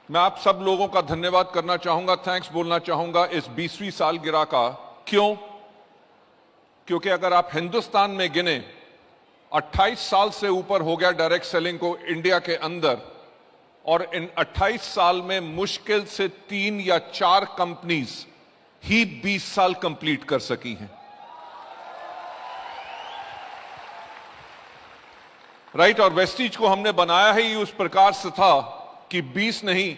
मैं आप सब लोगों का धन्यवाद करना चाहूंगा, थैंक्स बोलना चाहूंगा इस 20वीं सालगिरह का। क्यों? क्योंकि अगर आप हिंदुस्तान में गिने 28 साल से ऊपर हो गया डायरेक्ट सेलिंग को इंडिया के अंदर, और इन 28 साल में मुश्किल से 3 या 4 कंपनीज ही 20 साल कंप्लीट कर सकी हैं। राइट। और वेस्टीज को हमने बनाया ही उस प्रकार से था कि 20 नहीं,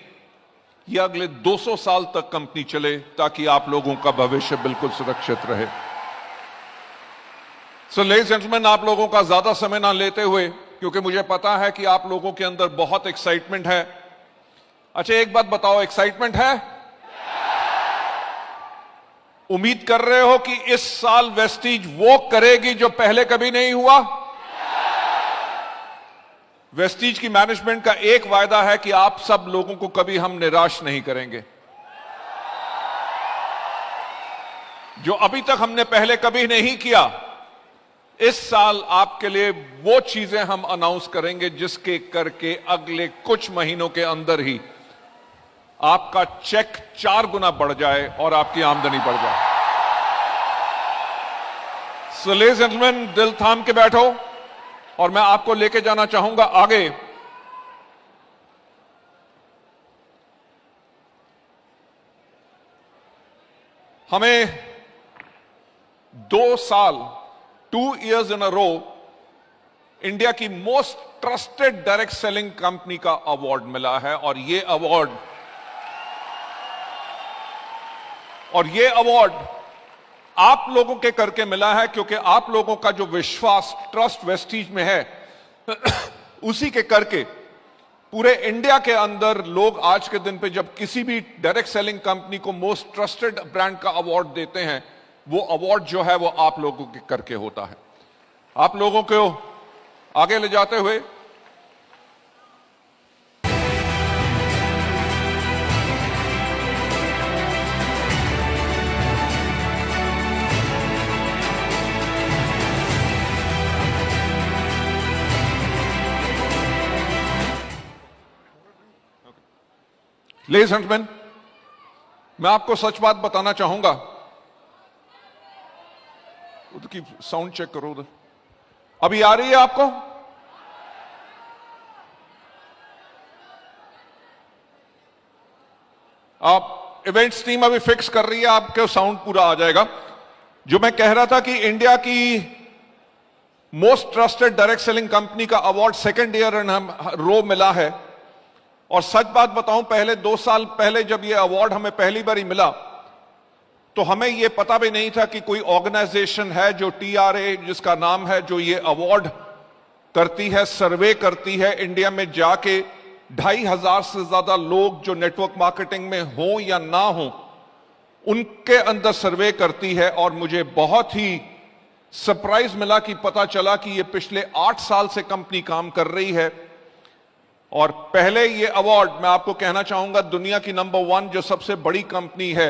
यह अगले 200 साल तक कंपनी चले, ताकि आप लोगों का भविष्य बिल्कुल सुरक्षित रहे। सो लेडीज एंड जेंटलमैन, आप लोगों का ज्यादा समय ना लेते हुए, क्योंकि मुझे पता है कि आप लोगों के अंदर बहुत एक्साइटमेंट है। अच्छा, एक बात बताओ, एक्साइटमेंट है? उम्मीद कर रहे हो कि इस साल वेस्टीज वो करेगी जो पहले कभी नहीं हुआ? वेस्टीज की मैनेजमेंट का एक वायदा है कि आप सब लोगों को कभी हम निराश नहीं करेंगे। जो अभी तक हमने पहले कभी नहीं किया, इस साल आपके लिए वो चीजें हम अनाउंस करेंगे जिसके करके अगले कुछ महीनों के अंदर ही आपका चेक 4 गुना बढ़ जाए और आपकी आमदनी बढ़ जाए। सो लेडीज एंड जेंटलमैन, दिल थाम के बैठो और मैं आपको लेके जाना चाहूंगा आगे। हमें 2 साल 2 years इन अ रो इंडिया की most trusted direct selling company का अवार्ड मिला है। और ये अवार्ड आप लोगों के करके मिला है, क्योंकि आप लोगों का जो विश्वास, ट्रस्ट वेस्टीज में है उसी के करके पूरे इंडिया के अंदर लोग आज के दिन पे जब किसी भी डायरेक्ट सेलिंग कंपनी को मोस्ट ट्रस्टेड ब्रांड का अवार्ड देते हैं, वो अवार्ड जो है वो आप लोगों के करके होता है। आप लोगों को आगे ले जाते हुए लेडीज एंड जेंटलमैन, मैं आपको सच बात बताना चाहूंगा। उधर की साउंड चेक करो, उधर अभी आ रही है आपको? आप इवेंट्स टीम अभी फिक्स कर रही है, आपके साउंड पूरा आ जाएगा। जो मैं कह रहा था कि इंडिया की most trusted direct selling company का अवार्ड 2nd ईयर इन रो मिला है। और सच बात बताऊं, पहले 2 साल पहले जब यह अवार्ड हमें पहली बार ही मिला, तो हमें यह पता भी नहीं था कि कोई ऑर्गेनाइजेशन है जो TRA जिसका नाम है, जो ये अवार्ड करती है, सर्वे करती है इंडिया में जाके 2500 से ज्यादा लोग जो नेटवर्क मार्केटिंग में हो या ना हो, उनके अंदर सर्वे करती है। और मुझे बहुत ही सरप्राइज मिला कि पता चला कि ये पिछले 8 साल से कंपनी काम कर रही है। और पहले ये अवार्ड मैं आपको कहना चाहूंगा, दुनिया की नंबर 1 जो सबसे बड़ी कंपनी है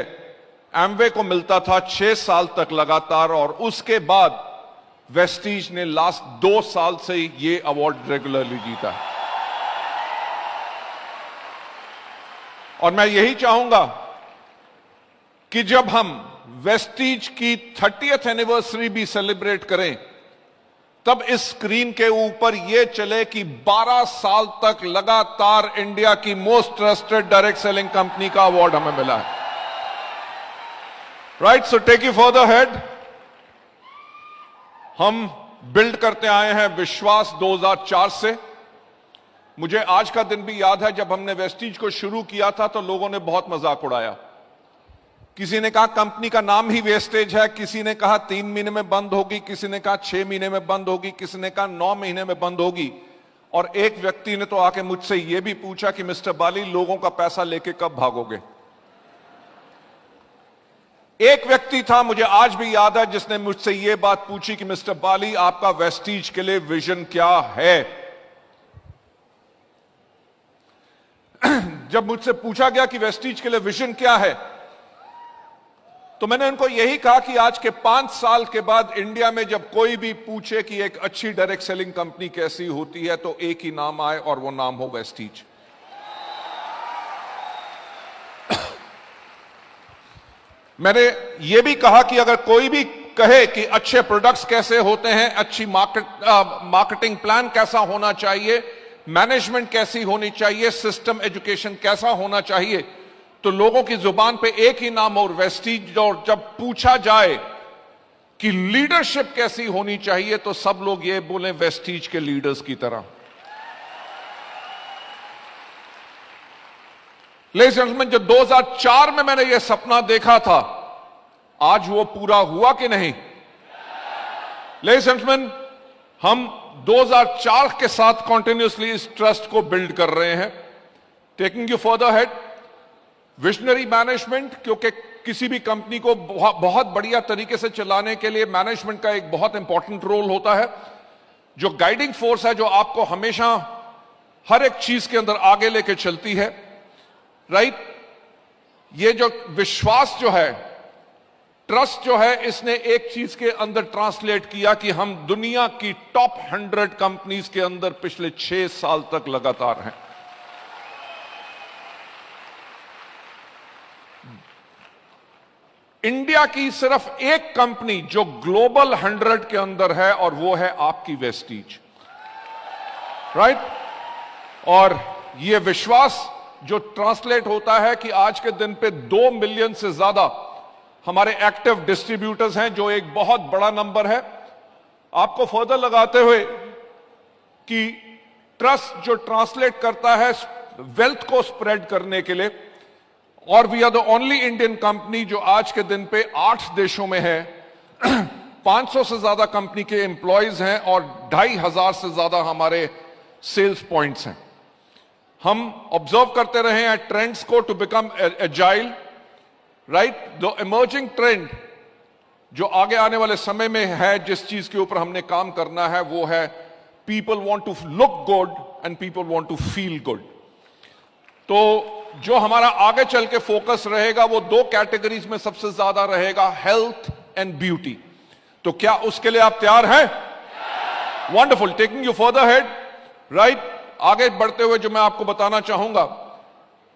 एमवे को मिलता था 6 साल तक लगातार, और उसके बाद वेस्टीज ने लास्ट 2 साल से ये अवार्ड रेगुलरली जीता है। और मैं यही चाहूंगा कि जब हम वेस्टीज की 30th एनिवर्सरी भी सेलिब्रेट करें, तब इस स्क्रीन के ऊपर यह चले कि 12 साल तक लगातार इंडिया की most trusted direct selling company का अवार्ड हमें मिला है। Right, so take you for the head. हम बिल्ड करते आए हैं विश्वास 2004 से। मुझे आज का दिन भी याद है, जब हमने वेस्टीज को शुरू किया था तो लोगों ने बहुत मजाक उड़ाया। किसी ने कहा कंपनी का नाम ही वेस्टेज है, किसी ने कहा 3 महीने में बंद होगी, किसी ने कहा 6 महीने में बंद होगी, किसी ने कहा 9 महीने में बंद होगी। और एक व्यक्ति ने तो आके मुझसे यह भी पूछा कि मिस्टर बाली, लोगों का पैसा लेके कब भागोगे? एक व्यक्ति था, मुझे आज भी याद है, जिसने मुझसे यह बात पूछी कि मिस्टर बाली, आपका वेस्टीज के लिए विजन क्या है? जब मुझसे पूछा गया कि वेस्टीज के लिए विजन क्या है, तो मैंने उनको यही कहा कि आज के 5 साल के बाद इंडिया में जब कोई भी पूछे कि एक अच्छी डायरेक्ट सेलिंग कंपनी कैसी होती है, तो एक ही नाम आए और वो नाम हो वेस्टीज। मैंने यह भी कहा कि अगर कोई भी कहे कि अच्छे प्रोडक्ट्स कैसे होते हैं, अच्छी मार्केटिंग प्लान कैसा होना चाहिए, मैनेजमेंट कैसी होनी चाहिए, सिस्टम एजुकेशन कैसा होना चाहिए, तो लोगों की जुबान पे एक ही नाम और वेस्टीज। और जब पूछा जाए कि लीडरशिप कैसी होनी चाहिए तो सब लोग ये बोले वेस्टीज के लीडर्स की तरह। लेडीज एंड जेंटलमैन, जो 2004 में मैंने ये सपना देखा था, आज वो पूरा हुआ कि नहीं? लेडीज एंड जेंटलमैन, हम 2004 के साथ कंटिन्यूअसली इस ट्रस्ट को बिल्ड कर रहे हैं, taking you further head. Visionary management, क्योंकि किसी भी कंपनी को बहुत बढ़िया तरीके से चलाने के लिए मैनेजमेंट का एक बहुत इंपॉर्टेंट रोल होता है, जो गाइडिंग फोर्स है, जो आपको हमेशा हर एक चीज के अंदर आगे लेके चलती है, राइट? ये जो विश्वास जो है, ट्रस्ट जो है, इसने एक चीज के अंदर ट्रांसलेट किया कि हम दुनिया की टॉप 100 कंपनीज के अंदर पिछले 6 साल तक लगातार हैं। इंडिया की सिर्फ एक कंपनी जो ग्लोबल 100 के अंदर है, और वो है आपकी वेस्टीज, राइट? और ये विश्वास जो ट्रांसलेट होता है कि आज के दिन पे 2 मिलियन से ज्यादा हमारे एक्टिव डिस्ट्रीब्यूटर्स हैं, जो एक बहुत बड़ा नंबर है। आपको फर्दर लगाते हुए कि ट्रस्ट जो ट्रांसलेट करता है वेल्थ को स्प्रेड करने के लिए, और we are the only Indian company जो आज के दिन पे 8 देशों में है, 500 से ज्यादा कंपनी के एम्प्लॉयज हैं और 2500 से ज्यादा हमारे सेल्स पॉइंट्स हैं। हम ऑब्जर्व करते रहे हैं ट्रेंड्स को to become agile, right? The emerging trend जो आगे आने वाले समय में है, जिस चीज के ऊपर हमने काम करना है, वो है people want to look good and people want to feel good. तो जो हमारा आगे चल के फोकस रहेगा वो 2 कैटेगरीज में सबसे ज्यादा रहेगा, हेल्थ एंड ब्यूटी। तो क्या उसके लिए आप तैयार हैं? Wonderful, taking you further head, right? आगे बढ़ते हुए जो मैं आपको बताना चाहूंगा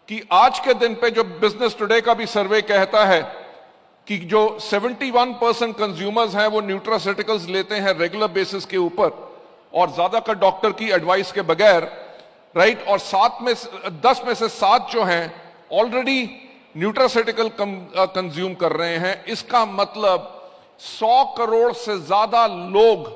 कि आज के दिन पे जो बिजनेस टुडे का भी सर्वे कहता है कि जो 71% कंज्यूमर्स हैं वो न्यूट्रास्यूटिकल्स लेते हैं रेगुलर बेसिस के ऊपर, और ज्यादातर डॉक्टर की एडवाइस के बगैर, राइट? और 10 में से 7 जो हैं ऑलरेडी न्यूट्रास्यूटिकल कंज्यूम कर रहे हैं। इसका मतलब 100 करोड़ से ज्यादा लोग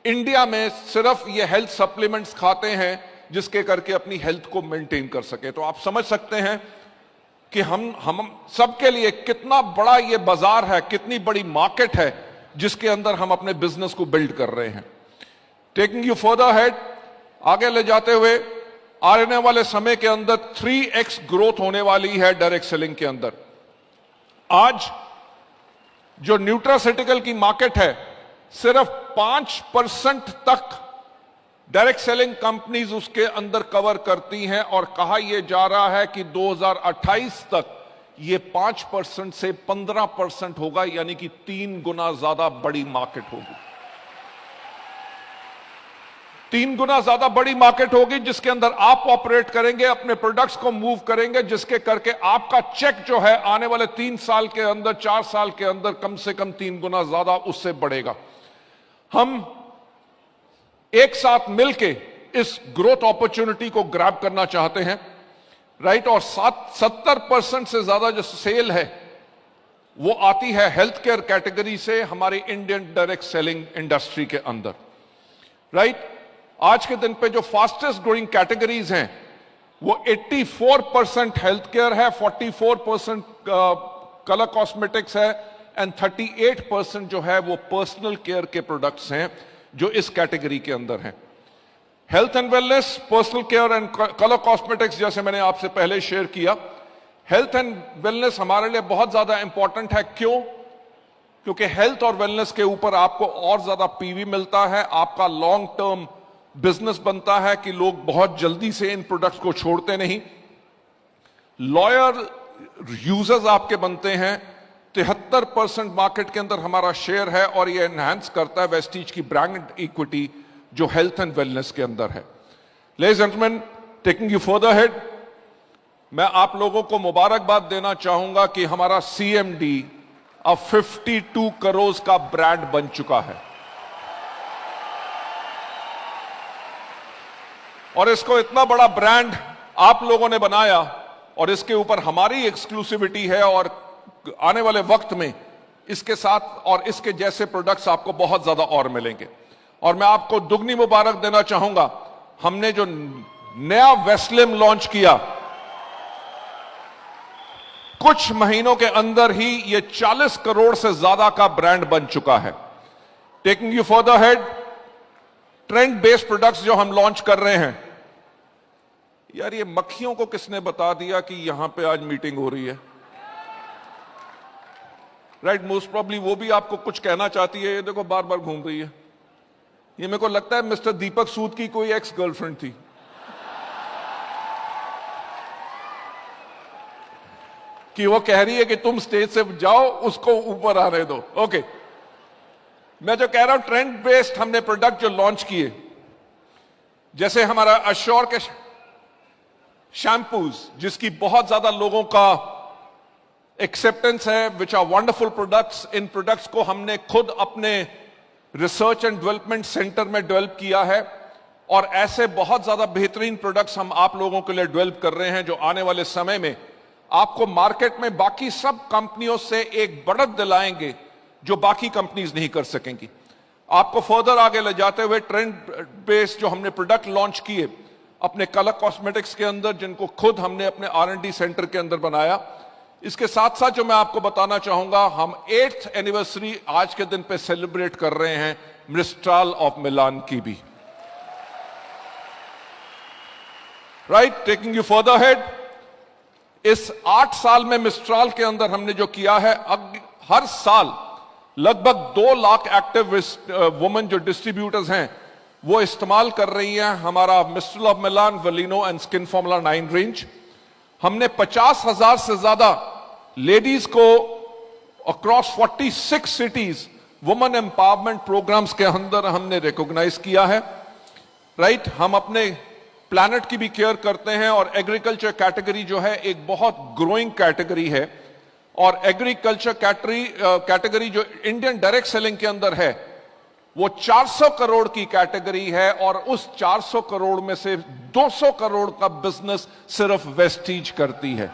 इंडिया में सिर्फ ये हेल्थ सप्लीमेंट्स खाते हैं, जिसके करके अपनी हेल्थ को मेंटेन कर सके। तो आप समझ सकते हैं कि हम सबके लिए कितना बड़ा ये बाजार है, कितनी बड़ी मार्केट है जिसके अंदर हम अपने बिजनेस को बिल्ड कर रहे हैं। टेकिंग यू फर्दर हेड, आगे ले जाते हुए, आने वाले समय के अंदर 3x ग्रोथ होने वाली है डायरेक्ट सेलिंग के अंदर। आज जो न्यूट्रास्यूटिकल की मार्केट है, सिर्फ 5% तक डायरेक्ट सेलिंग कंपनीज उसके अंदर कवर करती हैं, और कहा यह जा रहा है कि 2028 तक ये 5% से 15% होगा, यानी कि 3 गुना ज्यादा बड़ी मार्केट होगी। 3 गुना ज्यादा बड़ी मार्केट होगी, जिसके अंदर आप ऑपरेट करेंगे, अपने प्रोडक्ट्स को मूव करेंगे, जिसके करके आपका चेक जो है आने वाले 3 साल के अंदर, 4 साल के अंदर कम से कम 3 गुना ज्यादा उससे बढ़ेगा। हम एक साथ मिलके इस ग्रोथ अपॉर्चुनिटी को ग्रैब करना चाहते हैं, राइट? और 70% से ज्यादा जो सेल है वो आती है हेल्थ केयर कैटेगरी से, हमारी इंडियन डायरेक्ट सेलिंग इंडस्ट्री के अंदर, राइट? आज के दिन पे जो फास्टेस्ट ग्रोइंग कैटेगरीज हैं वो 84% हेल्थ केयर है, 44% कलर कॉस्मेटिक्स है, एंड 38% जो है वो पर्सनल केयर के प्रोडक्ट्स हैं जो इस कैटेगरी के अंदर हैं। Health and wellness, personal care and colour cosmetics, जैसे मैंने आपसे पहले शेयर किया, हेल्थ एंड वेलनेस हमारे लिए बहुत ज्यादा इंपॉर्टेंट है। क्यों? क्योंकि हेल्थ और वेलनेस के ऊपर आपको और ज्यादा पीवी मिलता है, आपका लॉन्ग टर्म बिजनेस बनता है कि लोग बहुत जल्दी से इन प्रोडक्ट्स को छोड़ते नहीं, लॉयल यूजर्स आपके बनते हैं। 73% मार्केट के अंदर हमारा शेयर है, और ये एनहांस करता है वेस्टीज की ब्रांड इक्विटी जो हेल्थ एंड वेलनेस के अंदर है। Ladies and gentleman, taking you further head, मैं आप लोगों को मुबारकबाद देना चाहूंगा कि हमारा CMD अब 52 करोड़ का ब्रांड बन चुका है और इसको इतना बड़ा ब्रांड आप लोगों ने बनाया और इसके ऊपर हमारी एक्सक्लूसिविटी है और आने वाले वक्त में इसके साथ और इसके जैसे प्रोडक्ट्स आपको बहुत ज्यादा और मिलेंगे। और मैं आपको दुगनी मुबारक देना चाहूंगा, हमने जो नया वेस्लिम लॉन्च किया कुछ महीनों के अंदर ही ये 40 करोड़ से ज्यादा का ब्रांड बन चुका है। Taking you further head, trend based products जो हम लॉन्च कर रहे हैं, यार ये मक्खियों को किसने बता दिया कि यहां पे आज मीटिंग हो रही है? राइट, मोस्ट प्रॉब्ली वो भी आपको कुछ कहना चाहती है। ये देखो बार बार घूम रही है। ये मेरे को लगता है मिस्टर दीपक सूद की कोई एक्स गर्लफ्रेंड थी। कि वो कह रही है कि तुम स्टेज से जाओ, उसको ऊपर आने दो। ओके, मैं जो कह रहा हूं ट्रेंड बेस्ड हमने प्रोडक्ट जो लॉन्च किए, जैसे हमारा अश्योर के शैम्पूज जिसकी बहुत ज्यादा लोगों का एक्सेप्टेंस है, विच आर वंडरफुल प्रोडक्ट्स। इन प्रोडक्ट्स को हमने खुद अपने रिसर्च एंड डेवलपमेंट सेंटर में डेवलप किया है और ऐसे बहुत ज्यादा बेहतरीन प्रोडक्ट्स हम आप लोगों के लिए डेवलप कर रहे हैं जो आने वाले समय में आपको मार्केट में बाकी सब कंपनियों से एक बढ़त दिलाएंगे जो बाकी कंपनीज नहीं कर सकेंगी। आपको फर्दर आगे ले जाते हुए ट्रेंड बेस्ड जो हमने प्रोडक्ट लॉन्च किए अपने कलर कॉस्मेटिक्स के अंदर, जिनको खुद हमने अपने R&D सेंटर के अंदर बनाया, इसके साथ साथ जो मैं आपको बताना चाहूंगा, हम 8th एनिवर्सरी आज के दिन पे सेलिब्रेट कर रहे हैं मिस्ट्राल ऑफ मिलान की भी। Right, taking you further head, इस 8 साल में मिस्ट्राल के अंदर हमने जो किया है, हर साल लगभग 2 लाख एक्टिव वुमेन जो डिस्ट्रीब्यूटर्स हैं वो इस्तेमाल कर रही हैं हमारा Mistral of Milan, Velino and skin formula 9 range. हमने 50,000 से ज्यादा लेडीज को across 46 cities women empowerment programmes के अंदर हमने रिकॉग्नाइज किया है। राइट, हम अपने प्लैनेट की भी केयर करते हैं और एग्रीकल्चर कैटेगरी जो है एक बहुत ग्रोइंग कैटेगरी है और एग्रीकल्चर कैटेगरी जो इंडियन डायरेक्ट सेलिंग के अंदर है वो 400 करोड़ की कैटेगरी है और उस 400 करोड़ में से 200 करोड़ का बिजनेस सिर्फ वेस्टीज करती है।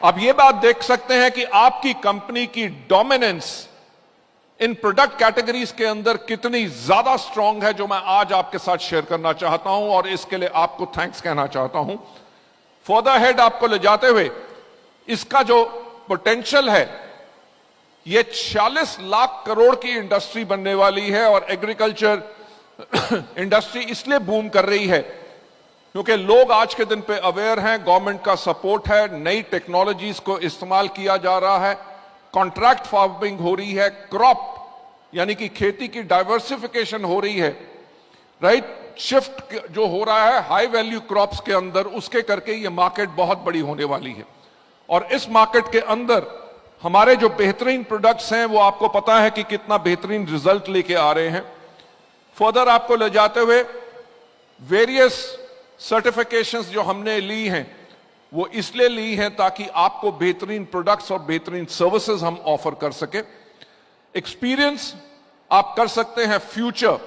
अब ये बात देख सकते हैं कि आपकी कंपनी की डोमिनेंस इन प्रोडक्ट कैटेगरीज के अंदर कितनी ज्यादा स्ट्रांग है, जो मैं आज आपके साथ शेयर करना चाहता हूं और इसके लिए आपको थैंक्स कहना चाहता हूं। फर्दर हेड आपको ले जाते हुए इसका जो पोटेंशियल है, ये 40 लाख करोड़ की इंडस्ट्री बनने वाली है और एग्रीकल्चर इंडस्ट्री इसलिए बूम कर रही है क्योंकि लोग आज के दिन पे अवेयर हैं, गवर्नमेंट का सपोर्ट है, नई टेक्नोलॉजीज को इस्तेमाल किया जा रहा है, कॉन्ट्रैक्ट फार्मिंग हो रही है, क्रॉप यानी कि खेती की डाइवर्सिफिकेशन हो रही है। राइट, शिफ्ट जो हो रहा है हाई वैल्यू क्रॉप्स के अंदर, उसके करके ये मार्केट बहुत बड़ी होने वाली है और इस मार्केट के अंदर हमारे जो बेहतरीन प्रोडक्ट्स हैं वो आपको पता है कि कितना बेहतरीन रिजल्ट लेके आ रहे हैं। फर्दर आपको ले जाते हुए वेरियस सर्टिफिकेशंस जो हमने ली हैं वो इसलिए ली हैं ताकि आपको बेहतरीन प्रोडक्ट्स और बेहतरीन सर्विसेज हम ऑफर कर सके। एक्सपीरियंस आप कर सकते हैं फ्यूचर,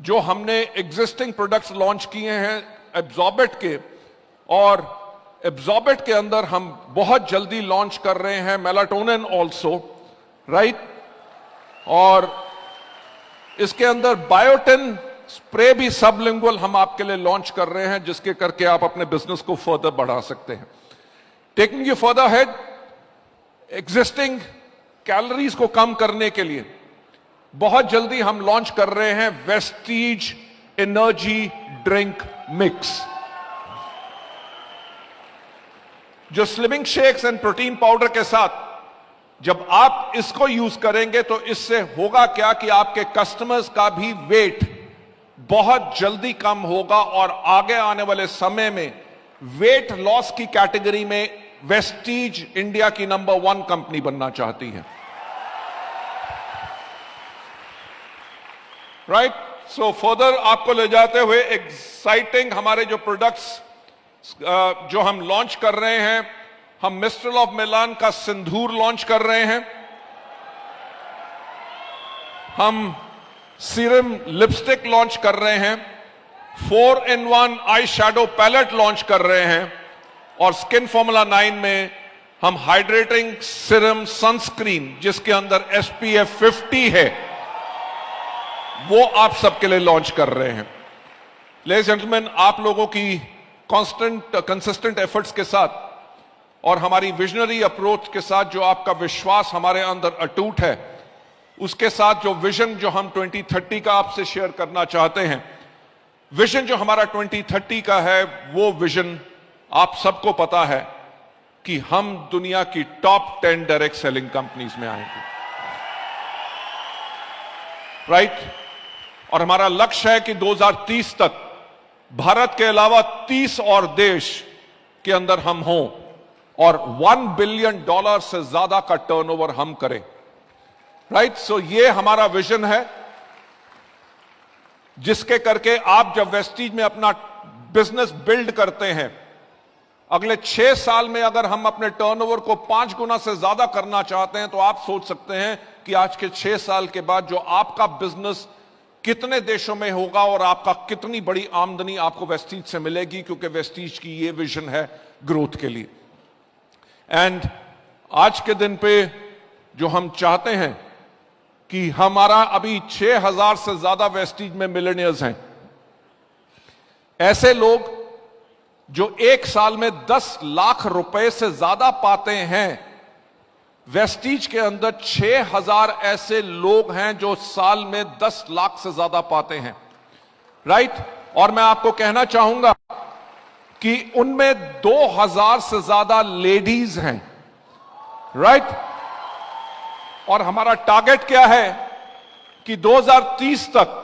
जो हमने एग्जिस्टिंग प्रोडक्ट्स लॉन्च किए हैं एब्जॉर्बेट के, और एब्जॉर्बेट के अंदर हम बहुत जल्दी लॉन्च कर रहे हैं मेलाटोनिन ऑल्सो। राइट, और इसके अंदर बायोटिन स्प्रे भी सबलिंगुअल हम आपके लिए लॉन्च कर रहे हैं, जिसके करके आप अपने बिजनेस को फर्दर बढ़ा सकते हैं। Taking you further head, existing calories को कम करने के लिए बहुत जल्दी हम लॉन्च कर रहे हैं वेस्टीज एनर्जी ड्रिंक मिक्स, जो slimming shakes and protein powder के साथ जब आप इसको यूज करेंगे तो इससे होगा क्या कि आपके कस्टमर्स का भी वेट बहुत जल्दी कम होगा और आगे आने वाले समय में वेट लॉस की कैटेगरी में वेस्टीज इंडिया की नंबर 1 कंपनी बनना चाहती है। राइट, सो फर्दर आपको ले जाते हुए एक्साइटिंग हमारे जो प्रोडक्ट्स जो हम लॉन्च कर रहे हैं, हम मिस्ट्रल ऑफ मिलान का सिंदूर लॉन्च कर रहे हैं, हम सीरम लिपस्टिक लॉन्च कर रहे हैं, 4-in-1 eye shadow palette launch कर रहे हैं, और स्किन फॉर्मूला 9 में हम हाइड्रेटिंग सीरम सनस्क्रीन जिसके अंदर SPF 50 है वो आप सबके लिए लॉन्च कर रहे हैं। लेडीज जेंटलमैन, आप लोगों की कंसिस्टेंट एफर्ट्स के साथ और हमारी विजनरी अप्रोच के साथ जो आपका विश्वास हमारे अंदर अटूट है, उसके साथ जो विजन जो हम 2030 का आपसे शेयर करना चाहते हैं, विजन जो हमारा 2030 का है, वो विजन आप सबको पता है कि हम दुनिया की टॉप 10 डायरेक्ट सेलिंग कंपनीज में आएंगे, राइट? और हमारा लक्ष्य है कि 2030 तक भारत के अलावा 30 और देश के अंदर हम हों और $1 बिलियन से ज्यादा का टर्नओवर हम करें, राइट? सो ये हमारा विजन है, जिसके करके आप जब वेस्टीज में अपना बिजनेस बिल्ड करते हैं, अगले 6 साल में अगर हम अपने टर्नओवर को 5 गुना से ज्यादा करना चाहते हैं, तो आप सोच सकते हैं कि आज के 6 साल के बाद जो आपका बिजनेस कितने देशों में होगा और आपका कितनी बड़ी आमदनी आपको वेस्टीज से मिलेगी, क्योंकि वेस्टीज की ये विजन है ग्रोथ के लिए। एंड आज के दिन पे जो हम चाहते हैं कि हमारा अभी 6000 से ज्यादा वेस्टीज में मिलेनियर्स हैं, ऐसे लोग जो एक साल में 10 लाख रुपए से ज्यादा पाते हैं, वेस्टीज के अंदर 6000 ऐसे लोग हैं जो साल में 10 लाख से ज्यादा पाते हैं, राइट? और मैं आपको कहना चाहूंगा कि उनमें 2000 से ज्यादा लेडीज हैं, राइट? और हमारा टारगेट क्या है कि 2030 तक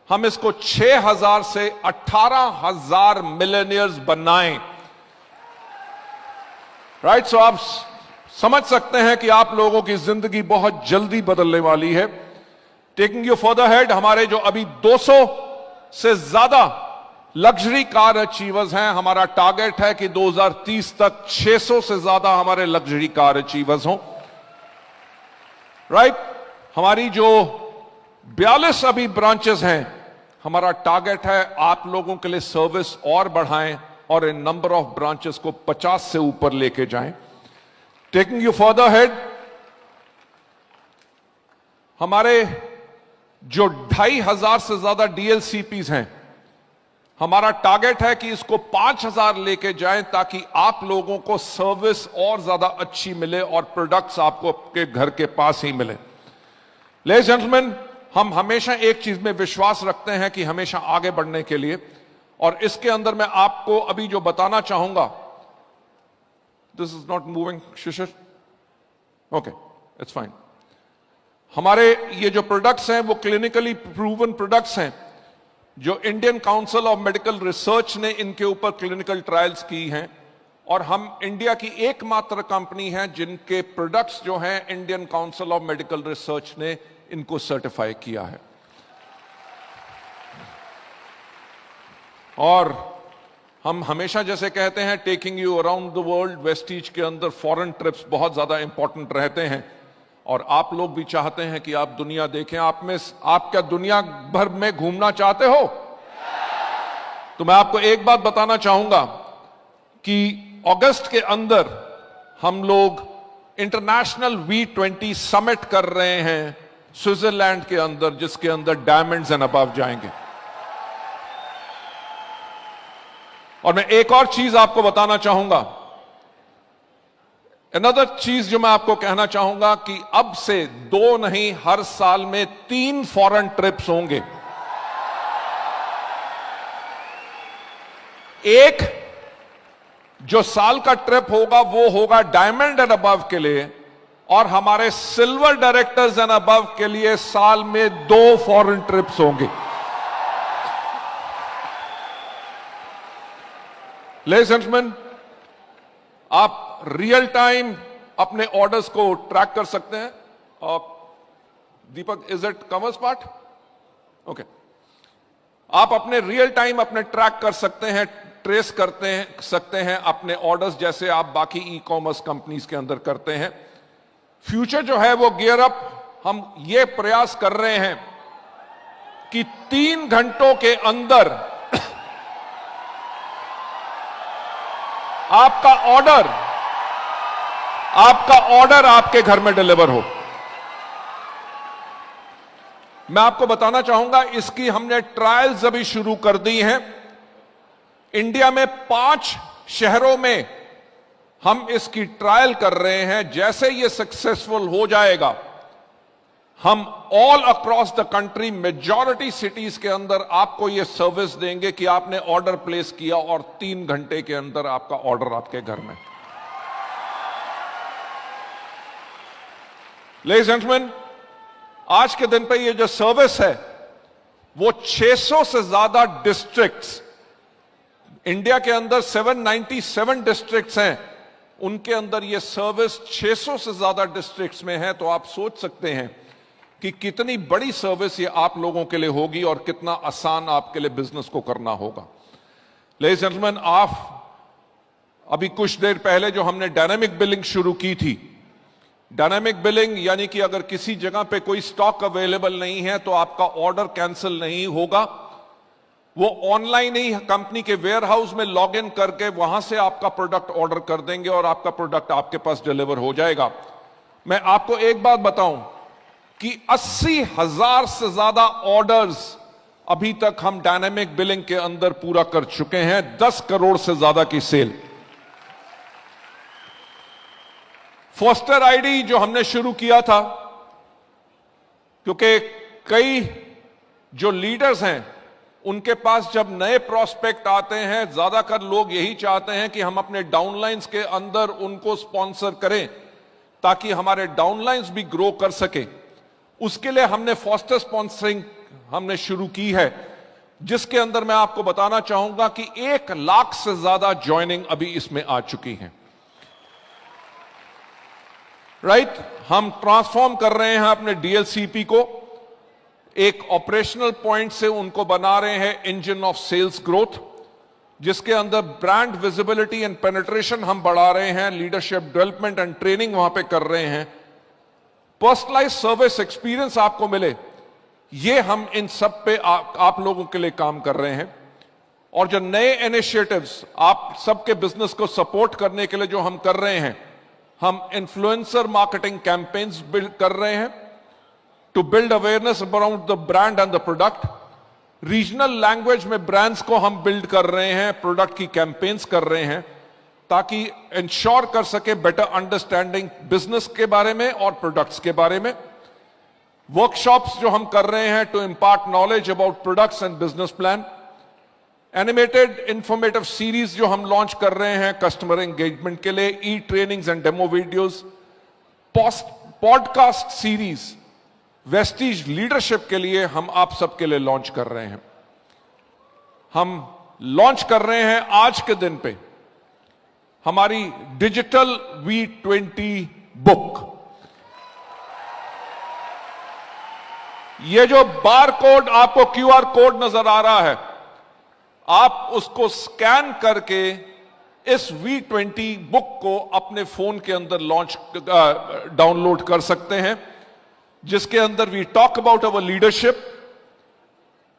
हम इसको 6000 से 18000 मिलेनियर्स बनाएं, राइट? सो आप समझ सकते हैं कि आप लोगों की जिंदगी बहुत जल्दी बदलने वाली है। टेकिंग यू फर्दर हेड, हमारे जो अभी 200 से ज्यादा लग्जरी कार अचीवर्स हैं, हमारा टारगेट है कि 2030 तक 600 से ज्यादा हमारे लग्जरी कार अचीवर्स हों, राइट? हमारी जो 42 अभी ब्रांचेस हैं, हमारा टारगेट है आप लोगों के लिए सर्विस और बढ़ाएं और इन नंबर ऑफ ब्रांचेस को 50 से ऊपर लेके जाएं। टेकिंग यू फर्दर हेड, हमारे जो 2500 से ज्यादा DLCPs हैं, हमारा टारगेट है कि इसको 5000 लेके जाएं ताकि आप लोगों को सर्विस और ज्यादा अच्छी मिले और प्रोडक्ट्स आपको आपके घर के पास ही मिले। लेडीज जेंटलमैन, हम हमेशा एक चीज में विश्वास रखते हैं कि हमेशा आगे बढ़ने के लिए, और इसके अंदर मैं आपको अभी जो बताना चाहूंगा, this is not moving Shishir, okay it's fine. हमारे ये जो प्रोडक्ट्स हैं वो क्लिनिकली प्रूवन प्रोडक्ट्स हैं, जो Indian council of medical research ने इनके ऊपर क्लिनिकल ट्रायल्स की हैं, और हम इंडिया की एकमात्र कंपनी है जिनके प्रोडक्ट्स जो हैं Indian council of medical research ने इनको सर्टिफाई किया है। और हम हमेशा जैसे कहते हैं, taking you around the world, Vestige के अंदर फॉरेन ट्रिप्स बहुत ज्यादा इंपॉर्टेंट रहते हैं, और आप लोग भी चाहते हैं कि आप दुनिया देखें। आप क्या दुनिया भर में घूमना चाहते हो? तो मैं आपको एक बात बताना चाहूंगा कि अगस्त के अंदर हम लोग इंटरनेशनल V20 समिट कर रहे हैं स्विट्जरलैंड के अंदर, जिसके अंदर डायमंड्स एंड अबव जाएंगे। और मैं एक और चीज आपको बताना चाहूंगा, अनदर चीज जो मैं आपको कहना चाहूंगा कि अब से 2 नहीं, हर साल में 3 फॉरेन ट्रिप्स होंगे। एक जो साल का ट्रिप होगा वो होगा डायमंड एंड अबव के लिए, और हमारे सिल्वर डायरेक्टर्स एंड अबव के लिए साल में 2 फॉरेन ट्रिप्स होंगे। लेडीज एंड जेंटलमैन, आप रियल टाइम अपने ऑर्डर्स को ट्रैक कर सकते हैं। और Deepak, is it covers part? Okay. आप अपने रियल टाइम अपने ट्रैक कर सकते हैं, ट्रेस सकते हैं अपने ऑर्डर्स, जैसे आप बाकी ई कॉमर्स कंपनीज के अंदर करते हैं। फ्यूचर जो है वो गियर अप, हम ये प्रयास कर रहे हैं कि 3 घंटों के अंदर आपका ऑर्डर आपके घर में डिलीवर हो। मैं आपको बताना चाहूंगा, इसकी हमने ट्रायल्स अभी शुरू कर दी हैं। इंडिया में 5 शहरों में हम इसकी ट्रायल कर रहे हैं। जैसे ये सक्सेसफुल हो जाएगा, हम all across the country majority cities के अंदर आपको ये सर्विस देंगे कि आपने ऑर्डर प्लेस किया और 3 घंटे के अंदर आपका ऑर्डर आपके घर में। लेडीज एंड जेंटलमैन, आज के दिन पे ये जो सर्विस है वो 600 से ज्यादा डिस्ट्रिक्ट्स, इंडिया के अंदर 797 डिस्ट्रिक्ट्स हैं, उनके अंदर ये सर्विस 600 से ज्यादा डिस्ट्रिक्ट्स में है। तो आप सोच सकते हैं कि कितनी बड़ी सर्विस ये आप लोगों के लिए होगी और कितना आसान आपके लिए बिजनेस को करना होगा। लेडीज एंड जेंटलमैन, आप अभी कुछ देर पहले जो हमने डायनामिक बिलिंग शुरू की थी, डायनामिक बिलिंग यानी कि अगर किसी जगह पे कोई स्टॉक अवेलेबल नहीं है तो आपका ऑर्डर कैंसिल नहीं होगा। वो ऑनलाइन ही कंपनी के वेयर हाउस में लॉग इन करके वहां से आपका प्रोडक्ट ऑर्डर कर देंगे और आपका प्रोडक्ट आपके पास डिलीवर हो जाएगा। मैं आपको एक बात बताऊं कि 80,000 से ज्यादा ऑर्डर्स अभी तक हम डायनामिक बिलिंग के अंदर पूरा कर चुके हैं। 10 करोड़ से ज्यादा की सेल। फोस्टर आईडी जो हमने शुरू किया था, क्योंकि कई जो लीडर्स हैं उनके पास जब नए प्रोस्पेक्ट आते हैं, ज्यादातर लोग यही चाहते हैं कि हम अपने डाउनलाइंस के अंदर उनको स्पॉन्सर करें ताकि हमारे डाउनलाइंस भी ग्रो कर सके। उसके लिए हमने फोस्टर स्पॉन्सरिंग हमने शुरू की है, जिसके अंदर मैं आपको बताना चाहूंगा कि 1 लाख से ज्यादा ज्वाइनिंग अभी इसमें आ चुकी हैं। राइट, हम ट्रांसफॉर्म कर रहे हैं अपने डीएलसीपी को, एक ऑपरेशनल पॉइंट से उनको बना रहे हैं इंजन ऑफ सेल्स ग्रोथ, जिसके अंदर ब्रांड विजिबिलिटी एंड पेनिट्रेशन हम बढ़ा रहे हैं, लीडरशिप डेवलपमेंट एंड ट्रेनिंग वहां पे कर रहे हैं, पर्सनलाइज सर्विस एक्सपीरियंस आपको मिले, ये हम इन सब पे आप लोगों के लिए काम कर रहे हैं। और जो नए इनिशिएटिव्स आप सबके बिजनेस को सपोर्ट करने के लिए जो हम कर रहे हैं, हम इन्फ्लुएंसर मार्केटिंग कैंपेन्स बिल्ड कर रहे हैं to build awareness about the brand and the product. Regional language में ब्रांड्स को हम बिल्ड कर रहे हैं, प्रोडक्ट की कैंपेन्स कर रहे हैं, ताकि इंश्योर कर सके बेटर अंडरस्टैंडिंग बिजनेस के बारे में और प्रोडक्ट्स के बारे में। वर्कशॉप्स जो हम कर रहे हैं to impart knowledge about products and business plan. Animated informative series जो हम लॉन्च कर रहे हैं कस्टमर एंगेजमेंट के लिए, e trainings and demo videos, podcast series Vestige leadership के लिए हम आप सबके लिए लॉन्च कर रहे हैं। हम लॉन्च कर रहे हैं आज के दिन पे हमारी डिजिटल V20 बुक। ये जो बार कोड आपको QR कोड नजर आ रहा है, आप उसको स्कैन करके इस V20 बुक को अपने फोन के अंदर डाउनलोड कर सकते हैं, जिसके अंदर we talk about our leadership,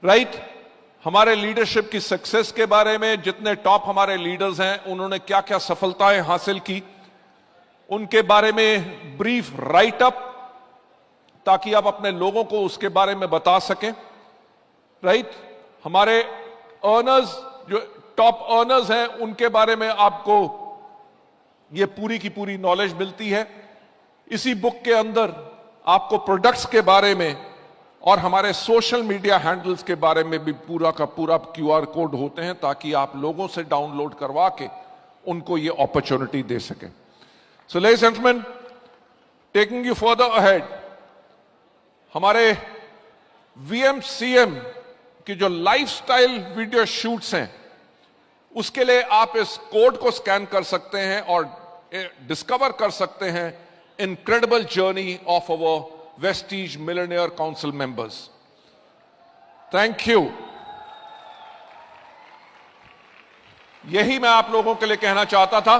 right, हमारे लीडरशिप की सक्सेस के बारे में, जितने टॉप हमारे लीडर्स हैं उन्होंने क्या क्या सफलताएं हासिल की, उनके बारे में ब्रीफ राइट अप, ताकि आप अपने लोगों को उसके बारे में बता सकें। राइट, हमारे अर्नर्स जो टॉप अर्नर्स हैं उनके बारे में आपको ये पूरी की पूरी नॉलेज मिलती है। इसी बुक के अंदर आपको प्रोडक्ट्स के बारे में और हमारे सोशल मीडिया हैंडल्स के बारे में भी पूरा का पूरा QR कोड होते हैं, ताकि आप लोगों से डाउनलोड करवा के उनको ये अपॉर्चुनिटी दे सकें। So ladies and gentleman, taking you further ahead, हमारे VMCM की जो लाइफस्टाइल वीडियो शूट्स हैं, उसके लिए आप इस कोड को स्कैन कर सकते हैं और डिस्कवर कर सकते हैं incredible journey of our Vestige Millionaire Council members. Thank you. यही मैं आप लोगों के लिए कहना चाहता था।